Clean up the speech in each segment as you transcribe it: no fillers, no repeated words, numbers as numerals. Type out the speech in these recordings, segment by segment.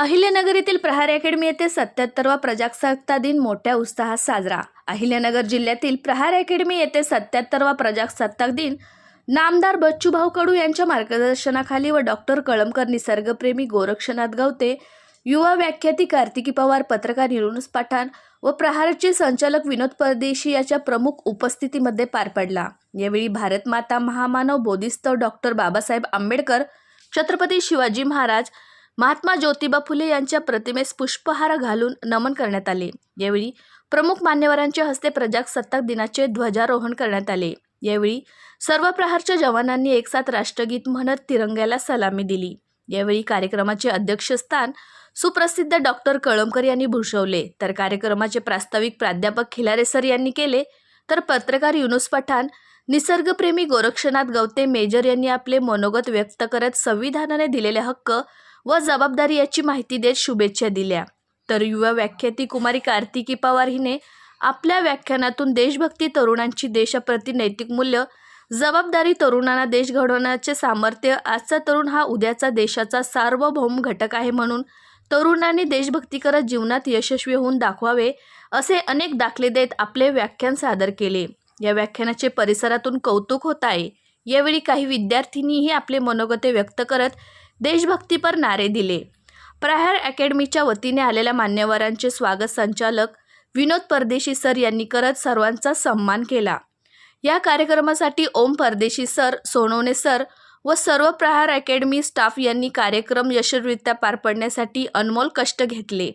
अहिल्यानगर येथील प्रहार अकॅडमी येथे 77वा प्रजासत्ताक दिन मोठ्या उत्साहात साजरा। अहिल्यानगर जिल्ह्यातील प्रहार अकॅडमी येथे 77वा प्रजासत्ताक दिन नामदार बच्चूभाऊ कडू यांच्या मार्गदर्शनाखाली व डॉक्टर कळमकर, निसर्गप्रेमी गोरक्षनाथ गवते, युवा व्याख्याती कार्तिकी पवार, पत्रकार युनुस पठाण व प्रहारचे संचालक विनोद परदेशी यांच्या प्रमुख उपस्थितीमध्ये पार पडला। यावेळी भारत माता, महामानव, बोधिसत्व डॉक्टर बाबासाहेब आंबेडकर, छत्रपती शिवाजी महाराज, महात्मा ज्योतिबा फुले यांच्या प्रतिमेस पुष्पहार घालून नमन करण्यात आले। यावेळी प्रमुख मान्यवरांच्या हस्ते प्रजासत्ताक दिनाचे ध्वजारोहण करण्यात आले। यावेळी सर्व प्रहारच्या जवानांनी एकसाथ राष्ट्रगीत म्हणत तिरंग्याला सलामी दिली। यावेळी कार्यक्रमाचे अध्यक्षस्थान सुप्रसिद्ध डॉक्टर कळमकर यांनी भूषवले, तर कार्यक्रमाचे प्रास्ताविक प्राध्यापक खिलारे सर यांनी केले, तर पत्रकार युनुस पठाण, निसर्गप्रेमी गोरक्षनाथ गवते मेजर यांनी आपले मनोगत व्यक्त करत संविधानाने दिलेले हक्क व जबाबदारी याची माहिती देत शुभेच्छा दिल्या। तर युवा व्याख्याती कुमारी कार्तिकी पवार हिने आपल्या व्याख्यानातून देशभक्ती, तरुणांची देशाप्रती नैतिक मूल्य, जबाबदारी, तरुणांना देश घडवण्याचे सामर्थ्य, आजचा तरुण हा उद्याचा देशाचा सार्वभौम घटक आहे, म्हणून तरुणांनी देशभक्ती करत जीवनात यशस्वी होऊन दाखवावे असे अनेक दाखले देत आपले व्याख्यान सादर केले। या व्याख्यानाचे परिसरातून कौतुक होत आहे। यावेळी काही विद्यार्थ्यांनीही आपले मनोगते व्यक्त करत देशभक्तीपर नारे दिले। प्रहार अकॅडमीच्या वतीने आलेल्या मान्यवरांचे स्वागत संचालक विनोद परदेशी सर यांनी करत सर्वांचा सन्मान केला। या कार्यक्रमासाठी ओम परदेशी सर, सोनवणे सर व सर्व प्रहार अकॅडमी स्टाफ यांनी कार्यक्रम यशस्वीरित्या पार पाडण्यासाठी अनमोल कष्ट घेतले।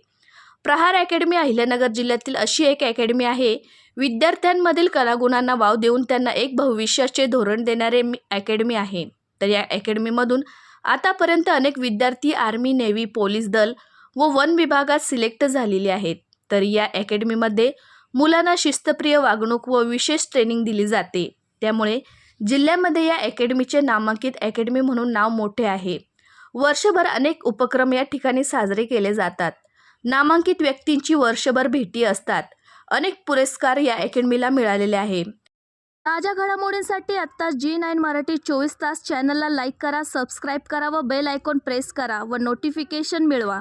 प्रहार अकॅडमी अहिल्यानगर जिल्ह्यातील अशी एक अकॅडमी आहे, विद्यार्थ्यांमधील कलागुणांना वाव देऊन त्यांना एक भविष्याचे धोरण देणारे अकॅडमी आहे। तर या अकॅडमीमधून आतापर्यंत अनेक विद्यार्थी आर्मी, नेव्ही, पोलीस दल व वन विभागात सिलेक्ट झालेले आहेत। तर या अकॅडमीमध्ये मुलांना शिस्तप्रिय वागणूक व विशेष ट्रेनिंग दिली जाते। त्यामुळे जिल्ह्यामध्ये या अकॅडमीचे नामांकित अकॅडमी म्हणून नाव मोठे आहे। वर्षभर अनेक उपक्रम या ठिकाणी साजरे केले जातात। नामांकित व्यक्तींची वर्षभर भेटी असतात। अनेक पुरस्कार या अकॅडमीला मिळालेले आहे। ताज्या घडामोडींसाठी आता G9 मराठी 24 तास चॅनलला लाईक करा, सबस्क्राईब करा व बेल आयकॉन प्रेस करा व नोटिफिकेशन मिळवा।